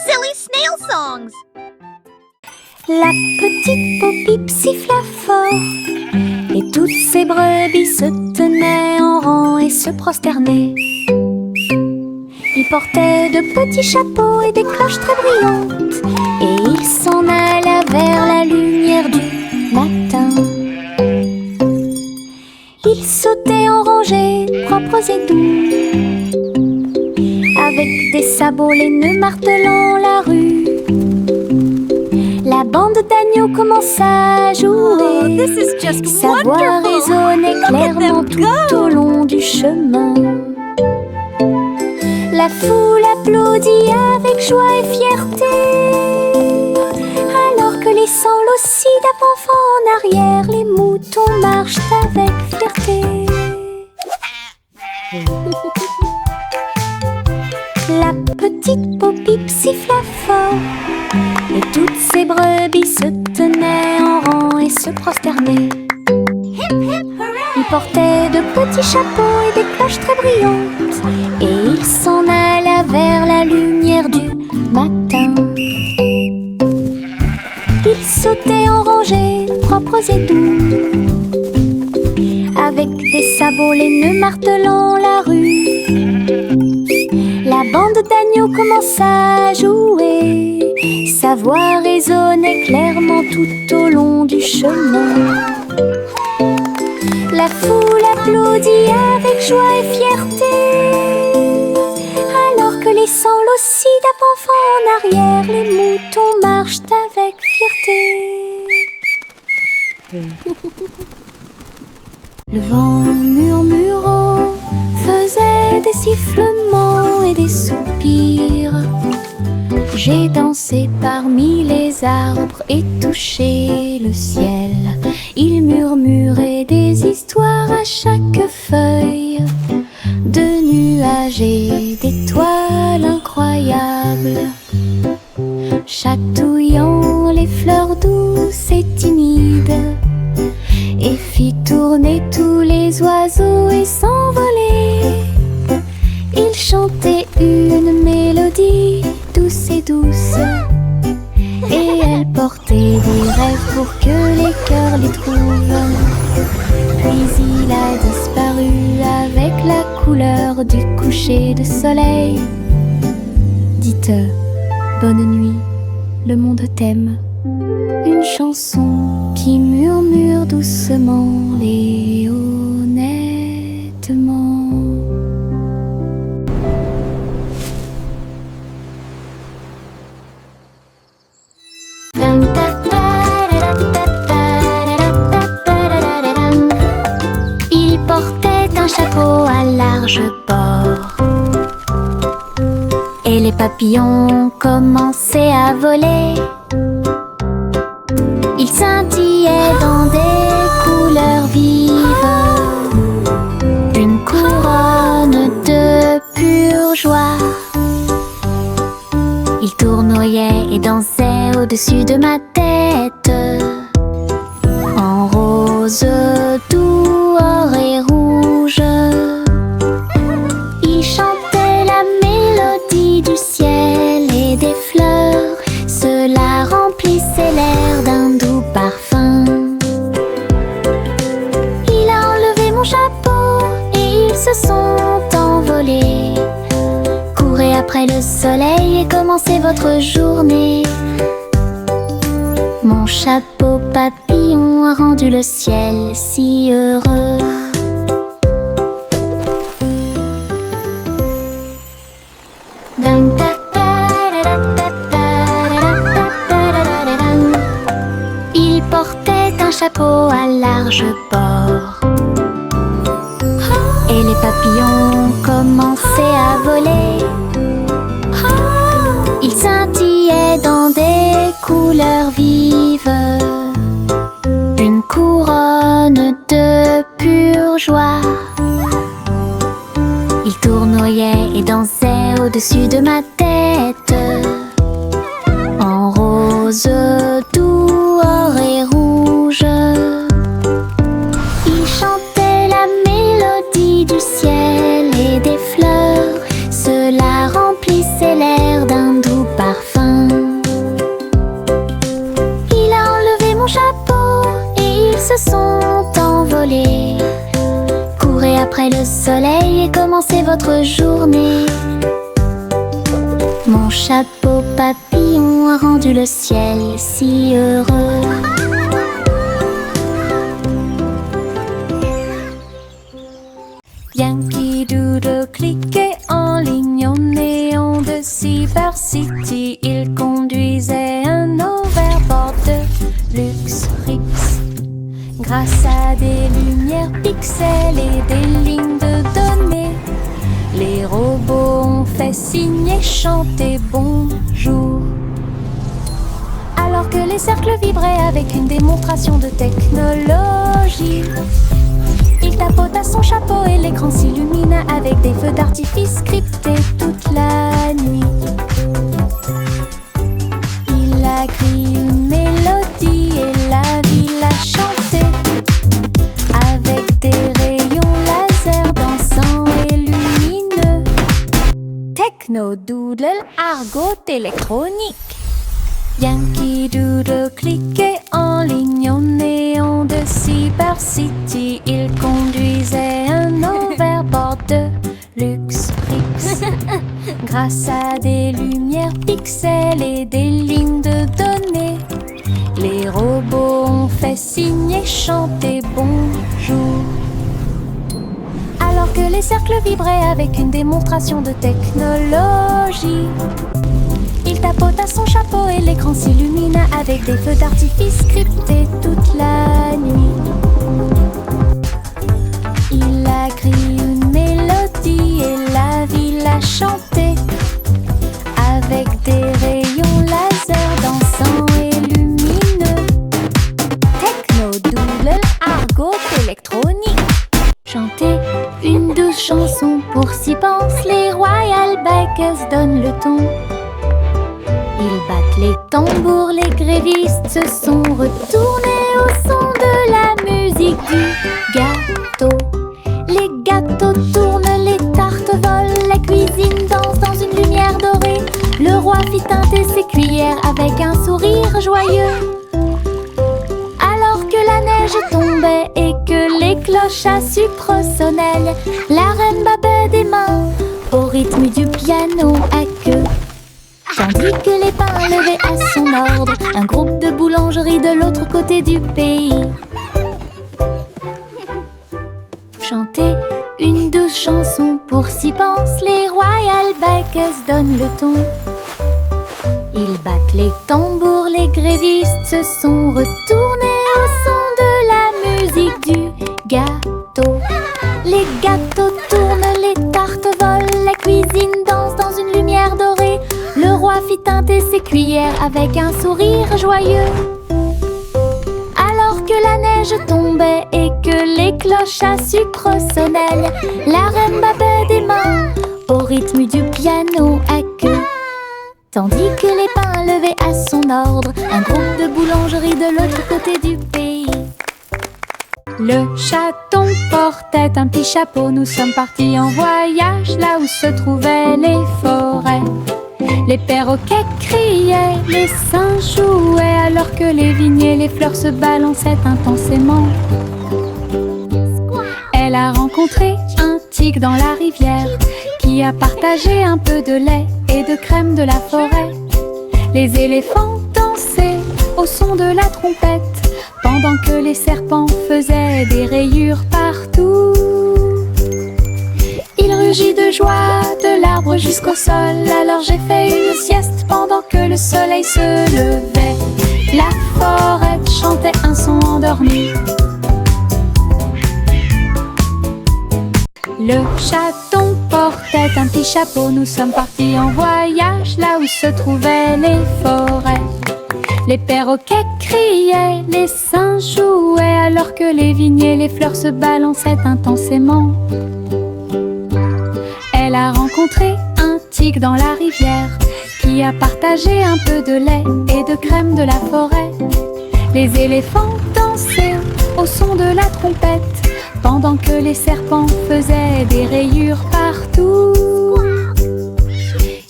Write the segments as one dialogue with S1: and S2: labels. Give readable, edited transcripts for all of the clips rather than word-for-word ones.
S1: Silly snail songs.
S2: La petite Bo-Peep siffla fort, et toutes ses brebis se tenaient en rang et se prosternaient. Il portait de petits chapeaux et des cloches très brillantes, et il s'en alla vers la lumière du matin. Il sautait en rangées propres et doux, avec des sabots laineux martelant la rue. La bande d'agneaux commença à jouer. Sa voix résonnait clairement tout au long du chemin. La foule applaudit avec joie et fierté, alors que laissant l'ossie d'avant en arrière, les moutons marchent avec fierté. La petite Bo-Peep siffla fort, et toutes ses brebis se tenaient en rang et se prosternaient. Il portait de petits chapeaux et des cloches très brillantes, et il s'en alla vers la lumière du matin. Il sautait en rangées propres et doux, avec des sabots laineux martelant la rue. La bande d'agneaux commença à jouer, sa voix résonnait clairement tout au long du chemin. La foule applaudit avec joie et fierté, alors que laissant l'ossie d'avant en arrière, les moutons marchent avec fierté. Le vent murmurant faisait des sifflements et des soupirs. J'ai dansé parmi les arbres et touché le ciel. Il murmurait des histoires à chaque feuille, de nuages et d'étoiles incroyables, chatouillant les fleurs douces et timides, et fit tourner tous les oiseaux et s'envoler. Il chantait une mélodie douce et douce, et elle portait des rêves pour que les cœurs les trouvent. Puis il a disparu avec la couleur du coucher de soleil. Dites bonne nuit, le monde t'aime. Une chanson qui murmure doucement et honnêtement. Il portait un chapeau à large bord, et les papillons commençaient à voler. Il scintillait dans des couleurs vives, une couronne de pure joie. Il tournoyait et dansait au-dessus de ma tête, en rose, doux, or et rouge. Il chantait la mélodie du ciel et des fleurs, cela remplissait l'air d'un doux parfum. Il a enlevé mon chapeau et ils se sont envolés. Courez après le soleil et commencez votre journée. Mon chapeau papillon a rendu le ciel si heureux. Il portait un chapeau à large bord, et les papillons commençaient à voler. Il scintillait dans des couleurs vives, une couronne de pure joie. Il tournoyait et dansait au-dessus de ma tête, en rose, doux, or et rouge. Il chantait la mélodie du ciel et des fleurs, cela remplissait l'air d'un doux parfum. journée. Mon chapeau papillon a rendu le ciel si heureux. Yankee Doodle cliquait en ligne au néon de Cyber City. Il conduisait un overboard de luxe Rix. Grâce à des lumières pixels et des lignes de données, les robots ont fait signe et chanter bonjour. Alors que les cercles vibraient avec une démonstration de technologie, il tapota son chapeau et l'écran s'illumina avec des feux d'artifice scriptés toute la nuit. Il a crié une mélodie et la ville a chanté avec des rayons laser dansants et lumineux. Techno Doodle, argot électronique. Yankee Doodle cliquait en ligne au néon de Cyber City. Il conduisait un overboard de luxe Rix. Grâce à des lumières pixels et des lignes de données, les robots ont fait signe et chanter bonjour. Alors que les cercles vibraient avec une démonstration de technologie, il tapota son chapeau et l'écran s'illumina avec des feux d'artifice scriptés toute la nuit. Il a crié une mélodie et la ville a chanté avec des rayons laser dansants et lumineux. Techno Doodle, argot électronique. Chanter une douce chanson pour s'y pensent les Royal Bikers donnent le ton. Ils battent les tambours, les grévistes se sont retournés au son de la musique du gâteau. Les gâteaux tournent, les tartes volent, la cuisine danse dans une lumière dorée. Le roi fit teinter ses cuillères avec un sourire joyeux. Alors que la neige tombait et que les cloches à sucre sonnaient, la reine battait des mains au rythme du piano à queue. Tandis que les pains levaient à son ordre un groupe de boulangeries de l'autre côté du pays. Chanter une douce chanson pour s'y pensent les Royal Bikers donnent le ton. Ils battent les tambours, les grévistes se sont retournés au son de la musique du gâteau. Les gâteaux tournent, les tartes volent, la cuisine danse dans une lumière dorée. Le roi fit teinter ses cuillères avec un sourire joyeux. Alors que la neige tombait et que les cloches à sucre sonnaient, la reine battait des mains au rythme du piano à queue. Tandis que les pains levaient à son ordre un groupe de boulangeries de l'autre côté du pays. Le chaton portait un petit chapeau. Nous sommes partis en voyage là où se trouvaient les forêts. Les perroquets criaient, les singes jouaient, alors que les vignes et les fleurs se balançaient intensément. Elle a rencontré un tigre dans la rivière qui a partagé un peu de lait et de crème de la forêt. Les éléphants dansaient au son de la trompette pendant que les serpents faisaient des rayures partout. Il rugit de joie de l'arbre jusqu'au sol. Alors j'ai fait une sieste pendant que le soleil se levait. La forêt chantait un son endormi. Le chaton portait un petit chapeau. Nous sommes partis en voyage là où se trouvaient les forêts. Les perroquets criaient, les singes jouaient, alors que les vignes et les fleurs se balançaient intensément. Elle a rencontré un tigre dans la rivière qui a partagé un peu de lait et de crème de la forêt. Les éléphants dansaient au son de la trompette pendant que les serpents faisaient des rayures partout.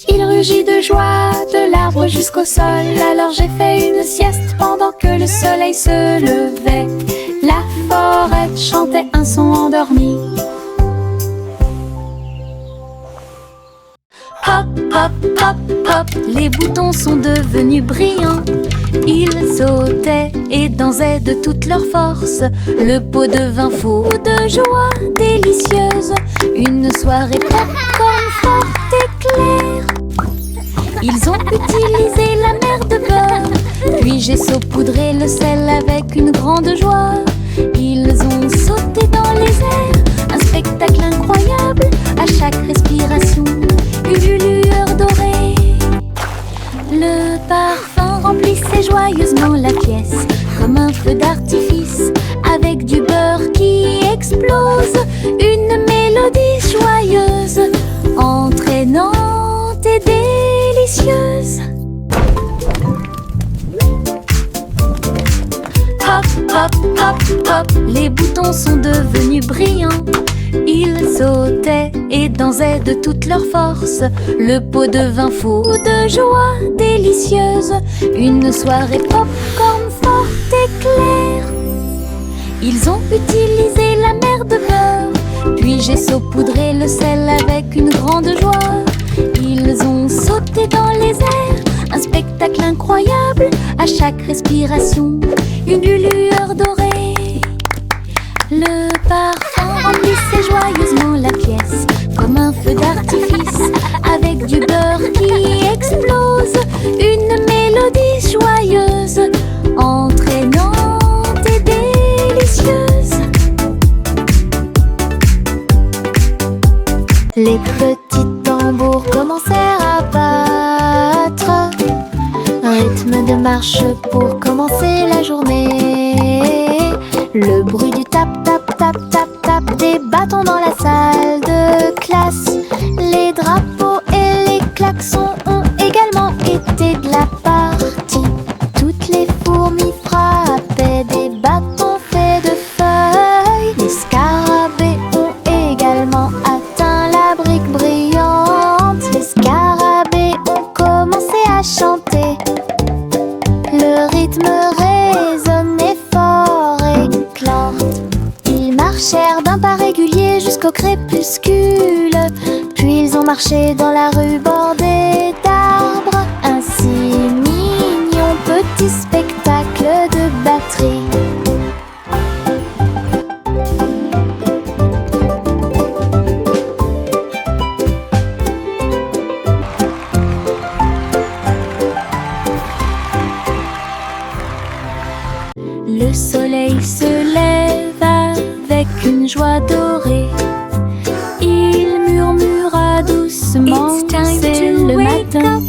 S2: Il rugit de joie de l'arbre jusqu'au sol. Alors j'ai fait une sieste pendant que le soleil se levait. La forêt chantait un son endormi. Hop, hop, hop, hop, les boutons sont devenus brillants. Ils sautaient et dansaient de toute leur force. Le pot devint fou de joie délicieuse. Une soirée popcorn forte et claire. Ils ont utilisé la mer de beurre, puis j'ai saupoudré le sel avec une grande joie. Ils ont sauté dans les airs, un spectacle incroyable. À chaque respiration, une lueur dorée. Le parfum remplissait joyeusement la pièce, comme un feu d'artifice, avec du beurre qui explose. Une mélodie joyeuse, entraînante et délicieuse. Hop, hop, hop, hop, les boutons sont devenus brillants. Ils sautaient et dansaient de toute leur force. Le pot devint fou de joie délicieuse. Une soirée popcorn forte et claire. Ils ont utilisé la mer de beurre, puis j'ai saupoudré le sel avec une grande joie. Ils ont sauté dans les airs, un spectacle incroyable. À chaque respiration, une lueur dorée. Le parfum remplissait joyeusement la pièce, comme un feu d'artifice, avec du beurre qui explose. Une mélodie joyeuse, entraînante et délicieuse. Les petits tambours commencèrent à battre, rythme de marche pour commencer la journée. Le bruit du tap tap tap tap tap des bâtons dans la salle de classe. Les drapeaux et les klaxons ont également été de la partie. Toutes les fourmis frappaient des bâtons faits de feuilles. Les scarabées ont également atteint la brique brillante. Les scarabées ont commencé à chanter. Le rythme résonnait fort et éclate. Ils marchèrent d'un pas régulier jusqu'au crépuscule. Puis ils ont marché dans la rue bordée d'arbres. Un si mignon petit spectacle de batterie. Le soleil se lève avec une joie dorée. Il murmura doucement, c'est le matin.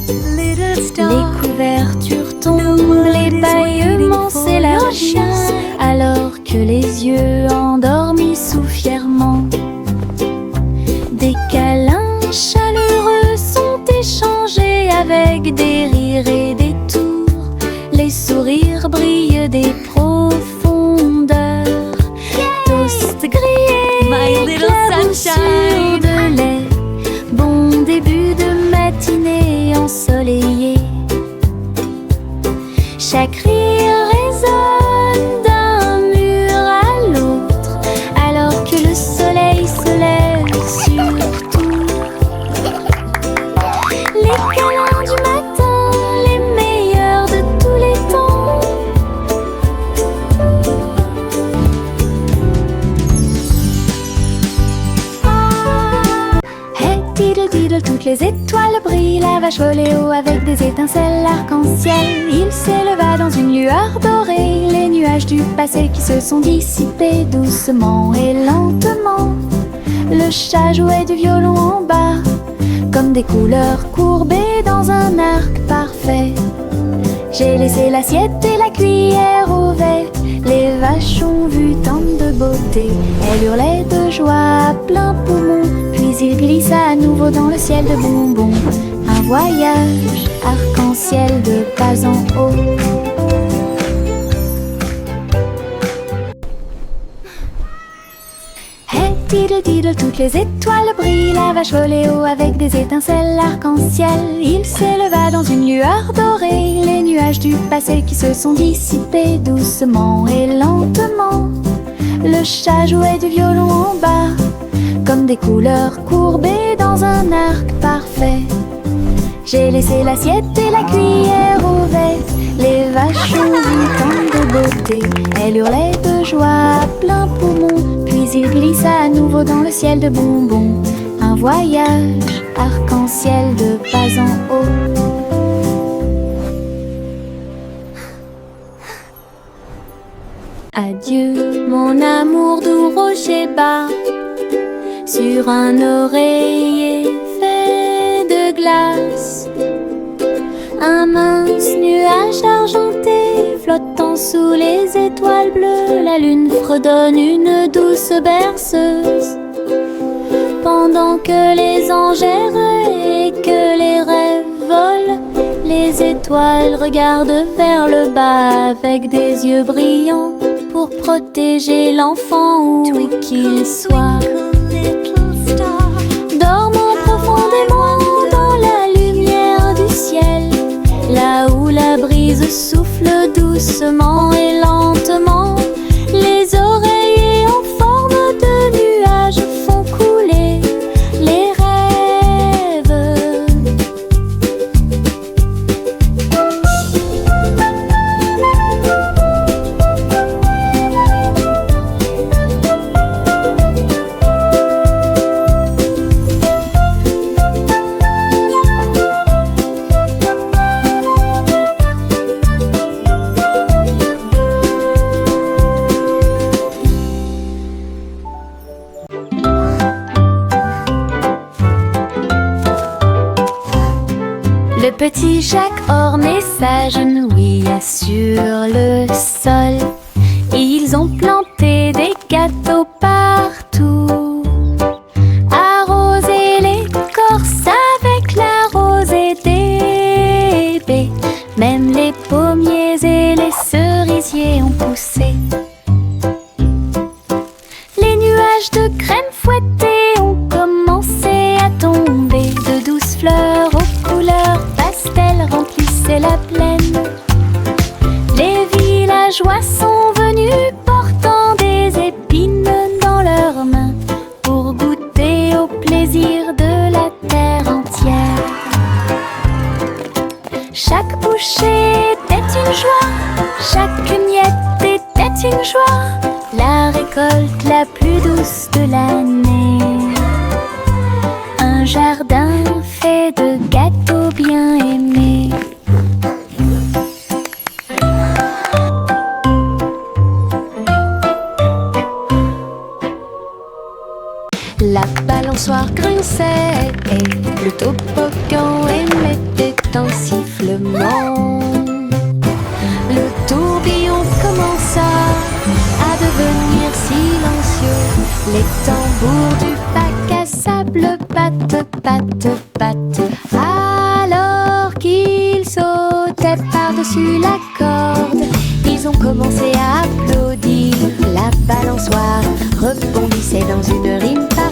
S2: Les couvertures tombent, les bâillements s'élargissent, alors que les yeux endormis soufflent fièrement. Des câlins chaleureux sont échangés avec des rires et des tours. Les sourires brillent des profondeurs. Toast grillé, éclaboussure de lait. Bon début de matinée ensoleillée. Chaque rire résonne d'un mur à l'autre, alors que le soleil se lève sur tout. Les câlins du matin, les meilleurs de tous les temps. Hey diddle diddle, toutes les étoiles brillent. La vache volait haut avec des étincelles arc-en-ciel. Il s'éleva dans une lueur dorée. Les nuages du passé qui se sont dissipés doucement et lentement. Le chat jouait du violon en bas, comme des couleurs courbées dans un arc parfait. J'ai laissé l'assiette et la cuillère ouvertes. Les vaches ont vu tant de beauté. Elles hurlaient de joie à plein poumon. Puis il glissa à nouveau dans le ciel de bonbons. Un voyage arc-en-ciel de pas en haut. Hey diddle diddle, toutes les étoiles brillent. La vache volait haut avec des étincelles arc-en-ciel. Il s'éleva dans une lueur dorée. Les nuages du passé qui se sont dissipés doucement et lentement. Le chat jouait du violon en bas, comme des couleurs courbées dans un arc parfait. J'ai laissé l'assiette et la cuillère ouverte. Les vaches ont vu tant de beauté. Elles hurlaient de joie à plein poumon. Puis il glissa à nouveau dans le ciel de bonbons. Un voyage arc-en-ciel de bas en haut. Adieu mon amour doux rocher bas, sur un oreiller fait de glace. Un mince nuage argenté flottant sous les étoiles bleues. La lune fredonne une douce berceuse, pendant que les anges errent et que les rêves volent. Les étoiles regardent vers le bas avec des yeux brillants pour protéger l'enfant où qu'il soit. Dormant profondément dans la lumière du ciel, là où la brise souffle doucement et lentement. Les oreillers en forme de nuages font couler les rêves. Le petit Jacques orné s'agenouilla sur le sol. Ils ont planté des gâteaux partout, arrosé l'écorce avec la rosée des baies. Même les pommiers et les cerisiers ont poussé. Les nuages de crème fouettée ont commencé à tomber. De douces fleurs aux couleurs pastel remplissaient la plaine. Les villageois sont venus portant des épines dans leurs mains pour goûter au plaisir de la terre entière. Chaque bouchée était une joie, chaque miette était une joie, la récolte la plus douce de l'année. Un jardin fait de gâteaux bien aimés. La balançoire grinçait et le toboggan émettait un sifflement. Le tourbillon commença à devenir silencieux. Les tambours du bac à sable battent, battent, battent, alors qu'ils sautaient par-dessus la corde. Ils ont commencé à applaudir. La balançoire rebondissait dans une rime parfaite.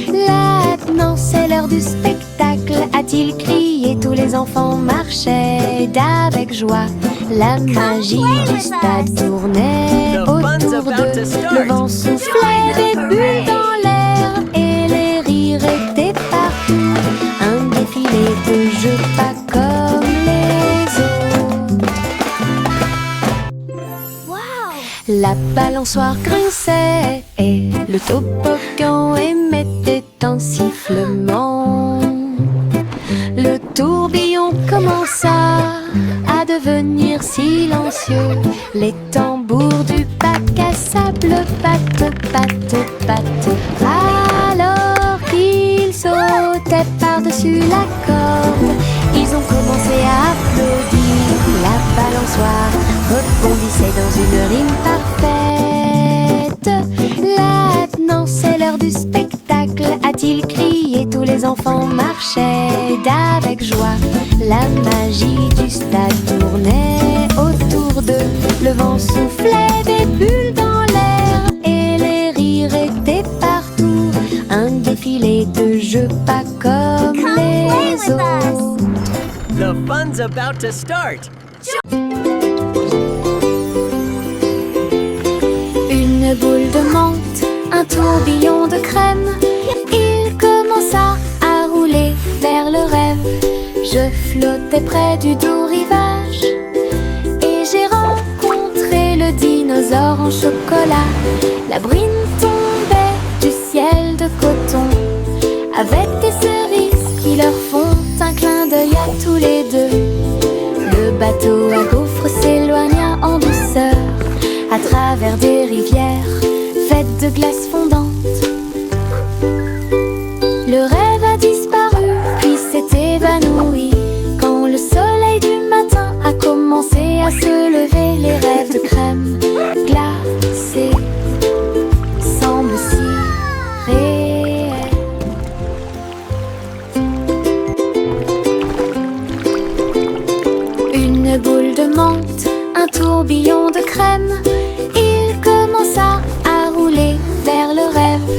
S2: Maintenant c'est l'heure du spectacle, a-t-il crié. Tous les enfants marchaient avec joie. La magie du stade tournait autour d'eux. Le vent soufflait des bulles dans l'air et les rires étaient partout. Un défilé de jeux pas comme les autres. La balançoire grinçait et le toboggan émettait un sifflement. Le tourbillon commença à devenir silencieux. Les tambours du bac à sable battent, battent, battent, alors qu'ils sautaient par-dessus la corde. Ils ont commencé à applaudir. La balançoire rebondissait dans une rime parfaite. Maintenant c'est l'heure du spectacle, a-t-il crié. Tous les enfants marchaient avec joie. La magie du stade tournait autour d'eux. Le vent soufflait des bulles dans l'air et les rires étaient partout. Un défilé de jeux pas comme les autres.
S1: The fun's about to start.
S2: Une boule de menthe, un tourbillon de crème. Il commença à rouler vers Je flottais près du doux rivage et j'ai rencontré le dinosaure en chocolat. La bruine tombait du ciel de coton avec des cerises qui leur font un clin d'œil à tous les deux. Le bateau à gaufres s'éloigna en douceur à travers des rivières faites de glace fondante. Le rêve a disparu puis s'est évanoui quand le soleil du matin a commencé à se lever. Les rêves de crème glacée semblent si réels. Une boule de menthe, un tourbillon de crème, il commença à rouler vers le rêve.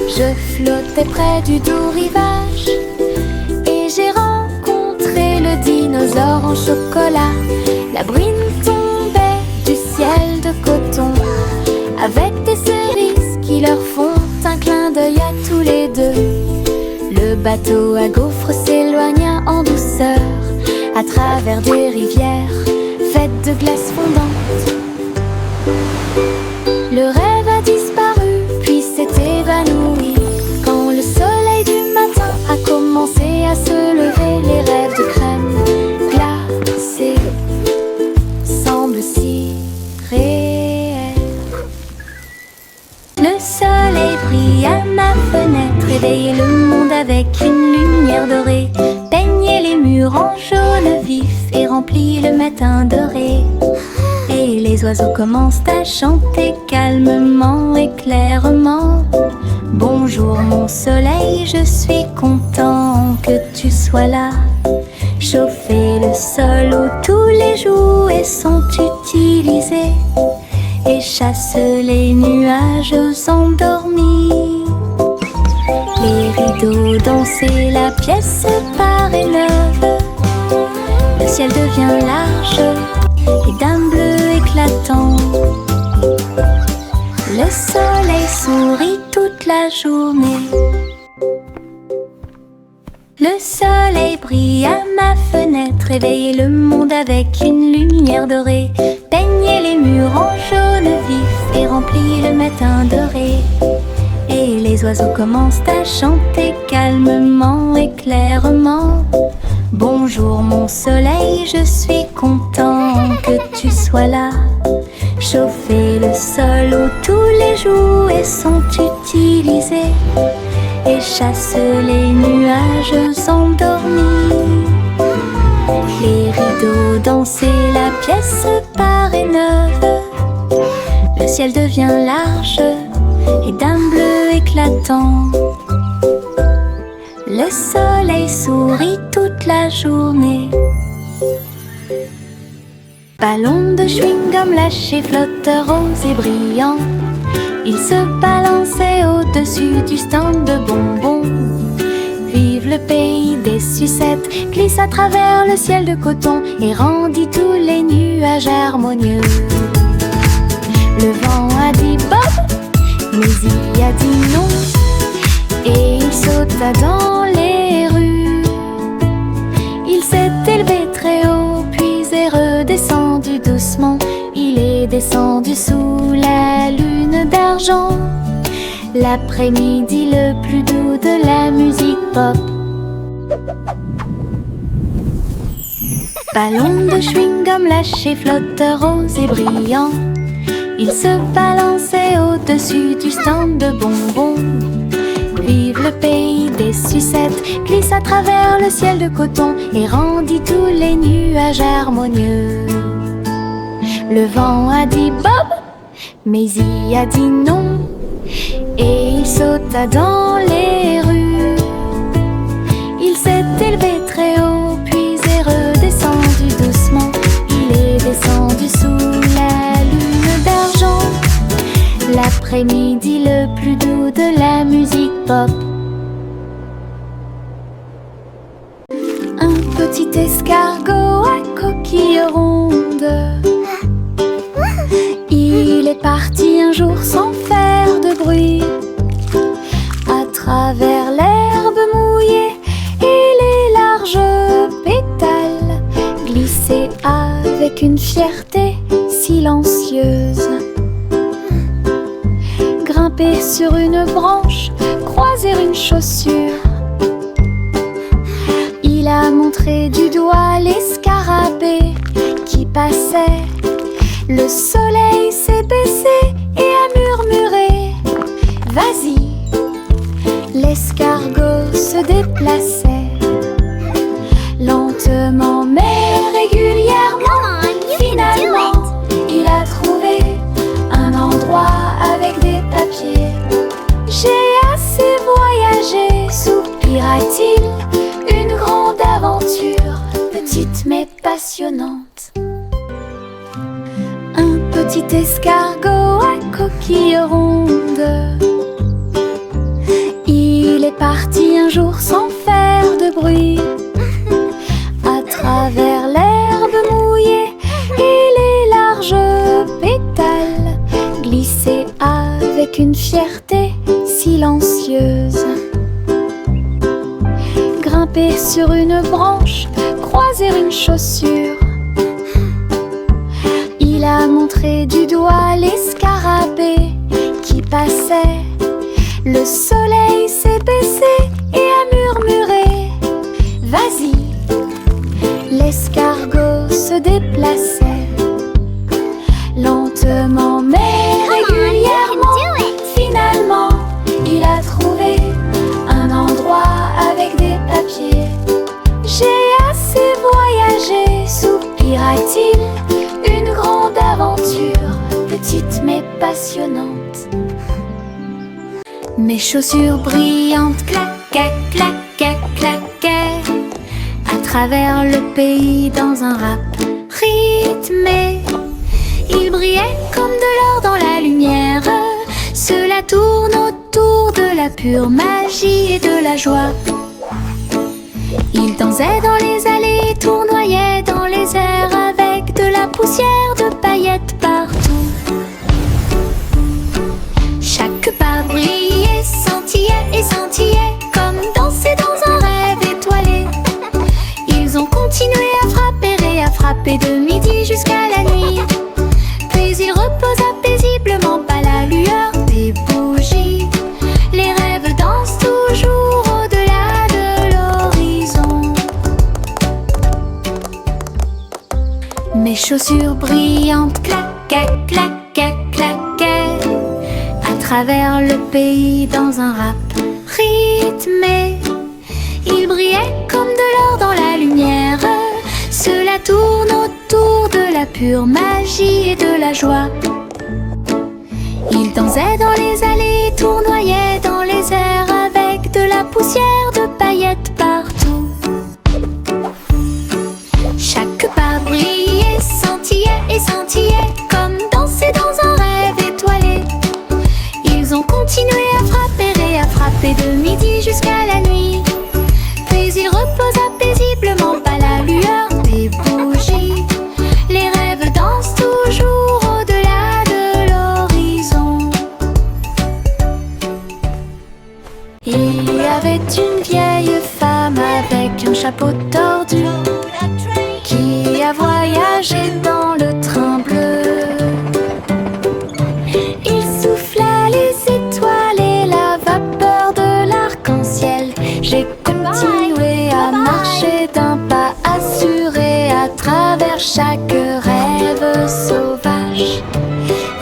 S2: Je flottais près du doux rivage et j'ai rencontré le dinosaure en chocolat. La bruine tombait du ciel de coton avec des cerises qui leur font un clin d'œil à tous les deux. Le bateau à gaufres s'éloigna en douceur à travers des rivières faites de glace fondante. Le rêve a disparu puis s'est évanoui quand le soleil du matin a commencé à se lever. Les rêves de crème glacée semblent si réels. Le soleil brille à ma fenêtre, réveille le monde avec une lumière dorée, peignait les murs en jaune vif et remplit le matin doré. Et les oiseaux commencent à chanter calmement et clairement. Bonjour mon soleil, je suis content que tu sois là. Chauffer le sol où tous les jouets sont utilisés et chasse les nuages endormis. Les rideaux dansaient, la pièce paraît neuve. Le ciel devient large et d'un bleu éclatant. Le soleil sourit toute la journée. Le soleil brille à ma fenêtre, réveille le monde avec une lumière dorée, peignait les murs en jaune vif et remplit le matin doré. Et les oiseaux commencent à chanter calmement et clairement. Bonjour mon soleil, je suis content que tu sois là. Chauffer le sol où tous les jouets sont utilisés et chasse les nuages endormis. Les rideaux dansaient, la pièce paraît neuve. Le ciel devient large et d'un bleu éclatant. Le soleil sourit toute la journée. Ballon de chewing-gum lâché, flotteur rose et brillant, il se balançait au-dessus du stand de bonbons. Vive le pays des sucettes, glisse à travers le ciel de coton et rendit tous les nuages harmonieux. Le vent a dit Bob, mais il a dit non, et il sauta dans les rues. Il s'est élevé très haut, puis est redescendu doucement. Il est descendu sous la lune d'argent, l'après-midi le plus doux de la musique pop. Ballon de chewing-gum lâché, flotteur rose et brillant, il se balançait au-dessus du stand de bonbons. Vive le pays des sucettes, glisse à travers le ciel de coton et rendit tous les nuages harmonieux. Le vent a dit Bob, mais il a dit non, et il sauta dans les rues. Il s'est élevé très haut, puis est redescendu doucement. Il est descendu sous la lune d'argent, l'après-midi le plus doux de la musique pop. Un petit escargot à coquille ronde, il est parti un jour sans faire de bruit, à travers l'herbe mouillée et les larges pétales sur une branche croiser une chaussure. Il a montré du doigt les scarabées qui passaient. Le soleil s'est baissé et a murmuré: vas-y. L'escargot se déplaçait lentement mais régulièrement. Finalement, il a trouvé un endroit avec des papiers. J'ai assez voyagé, soupira-t-il. Une grande aventure, petite mais passionnante. Un petit escargot à coquille ronde. Il est parti un jour sans faire de bruit, à travers l'herbe mouillée et les larges pétales, glisser avec une fierté silencieuse. Grimper sur une branche, croiser une chaussure. Il a montré du doigt les scarabées qui passaient. Le soleil s'est baissé et a murmuré: vas-y. L'escargot se déplaçait lentement mais régulièrement. Finalement, il a trouvé un endroit avec des papiers. J'ai assez voyagé, soupira-t-il. Une grande aventure, petite mais passionnante. Mes chaussures brillantes claquaient, claquaient, claquaient à travers le pays dans un rap rythmé. Ils brillaient comme de l'or dans la lumière. Cela tourne autour de la pure magie et de la joie. Ils dansaient dans les allées, tournoyaient dans les airs avec de la poussière de paillettes partout. Chaque pas brillait, scintillait et scintillait comme danser dans un rêve étoilé. Ils ont continué à frapper et à frapper de midi jusqu'à la nuit. Puis ils reposaient paisiblement par la lueur des bougies. Les rêves dansent toujours au-delà de l'horizon. Mes chaussures brillantes claquaient, claquaient, claquaient à travers le pays dans un rap rythmé. Ils brillaient comme de l'or dans la lumière. Cela tourne autour de la pure magie et de la joie. Ils dansaient dans les allées, tournoyaient dans les airs avec de la poussière de paillettes partout. Chaque pas brillait, scintillait et scintillait comme danser dans un rêve étoilé. Ils ont continué à frapper et à frapper de midi jusqu'à la nuit. Puis ils reposaient paisiblement par la lueur des bougies. Les rêves dansent toujours au-delà de l'horizon. Il y avait une vieille femme avec un chapeau tordu qui a voyagé dans le train bleu. Il souffla les étoiles et la vapeur de l'arc-en-ciel. J'ai continué à marcher d'un pas assuré à travers chaque rêve sauvage.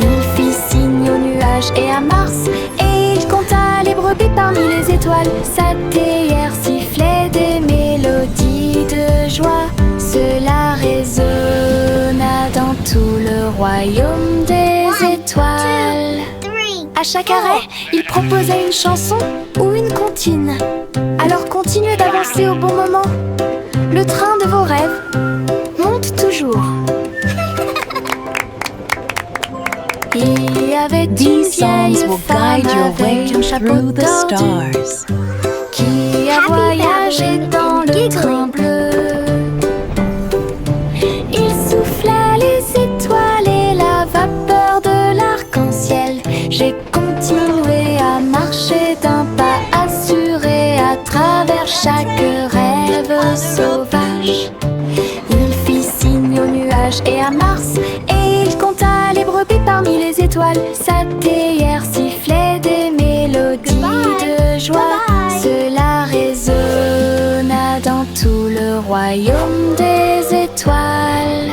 S2: Il fit signe aux nuages et à Mars, et il compta les brebis parmi les étoiles. Sa théière sifflait des mélodies de joie. Cela résonna dans tout le royaume des étoiles. À chaque arrêt, il proposait une chanson ou une comptine. Alors continuez d'avancer au bon moment. Le train de vos rêves monte toujours. Il y avait une vieille femme avec un chapeau tordu qui a voyagé dans le train bleu. Il souffla les étoiles et la vapeur de l'arc-en-ciel. J'ai continué à marcher d'un pas assuré à travers chaque rêve sauvage. Il fit signe aux nuages et à Mars, et il compta les brebis parmi les étoiles. Sa théière sifflait des mélodies royaume des étoiles.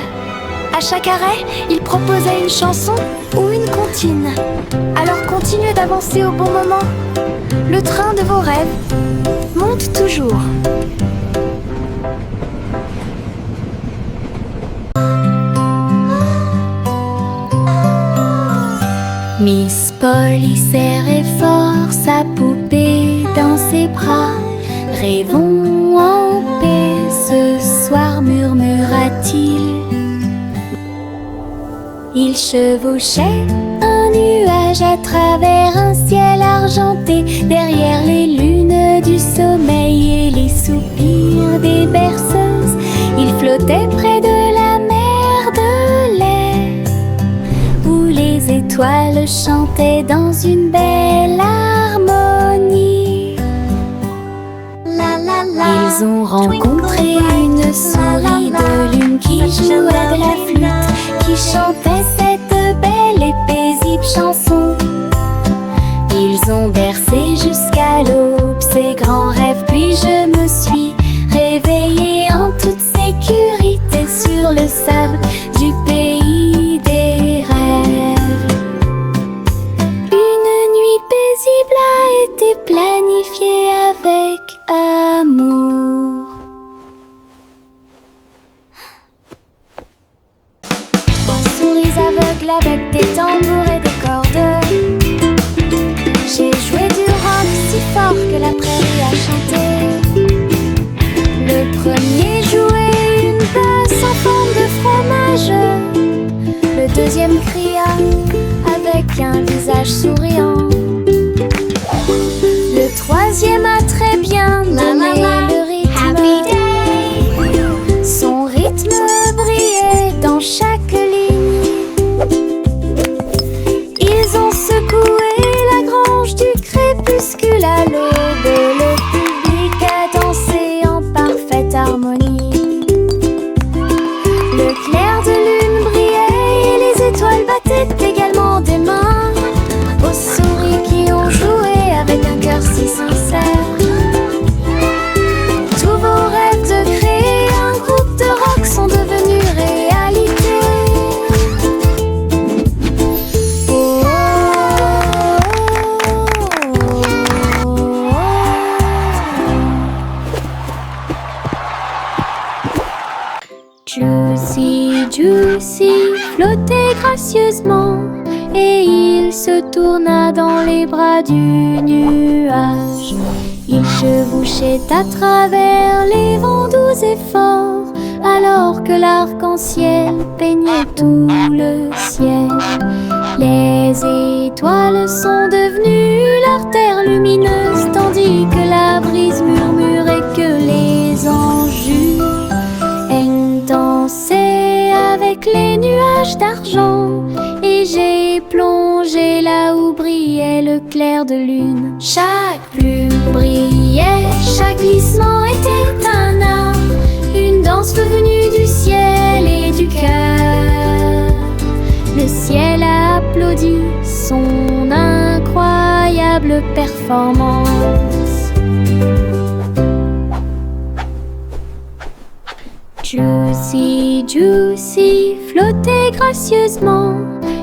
S2: À chaque arrêt, il proposait une chanson ou une comptine. Alors continuez d'avancer au bon moment. Le train de vos rêves monte toujours. Miss Polly serrait fort sa poupée dans ses bras. Rêvons en paix ce soir, murmura-t-il. Il chevauchait un nuage à travers un ciel argenté, derrière les lunes du sommeil et les soupirs des berceuses. Il flottait près de la mer de lait, où les étoiles chantaient dans une belle harmonie. Ils ont rencontré une souris de lune qui jouait de la flûte, qui chantait cette belle et paisible chanson. Ils ont bercé jusqu'à l'aube ces grands rêves, puis je me suis réveillée en toute sécurité sur le sable du pays des rêves. Une nuit paisible a été planifiée avec amour. Trois souris aveugles avec des tambours et des cordes. J'ai joué du rock si fort que la prairie a chanté. Le premier jouait une basse en forme de fromage. Le deuxième cria avec un visage souriant. Le troisième a très bien donné le rythme. Son rythme brillait dans chaque ligne. Ils ont secoué la grange du crépuscule à l'aube. Le public a dansé en parfaite harmonie. Le clair de lune brillait et les étoiles battaient également des mains aux souris qui ont joué avec un cœur si sincère. Tous vos rêves de créer un groupe de rock sont devenus réalité. Oh, Juicy, Juicy flottait gracieusement et il se tourna dans les bras du nuage. Il chevauchait à travers les vents doux et forts, alors que l'arc-en-ciel peignait tout le ciel. Les étoiles sont devenues leur terre lumineuse, tandis que la brise murmurait que les anges dansaient avec les nuages d'argent. Et j'ai plongé là où brillait le clair de lune. Chaque plume brillait, chaque glissement était un art, une danse venue du ciel et du cœur. Le ciel a applaudi son incroyable performance. Juicy, Juicy flottait gracieusement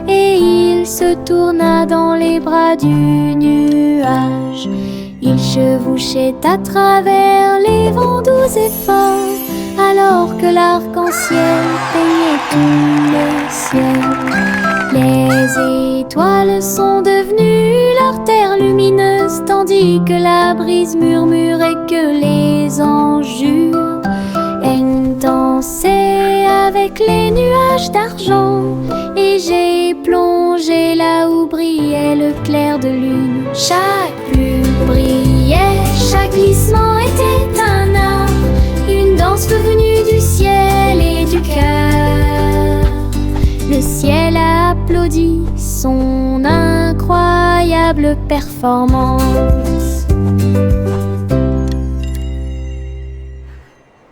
S2: et il se tourna dans les bras du nuage. Il chevauchait à travers les vents doux et forts, alors que l'arc-en-ciel peignait tout le ciel. Les étoiles sont devenues leur terre lumineuse, tandis que la brise murmurait que les anges dansaient avec les nuages d'argent. Et j'ai plongé là où brillait le clair de lune. Chaque plume brillait, chaque glissement était un art, une danse venue du ciel et du cœur. Le ciel a applaudi son incroyable performance.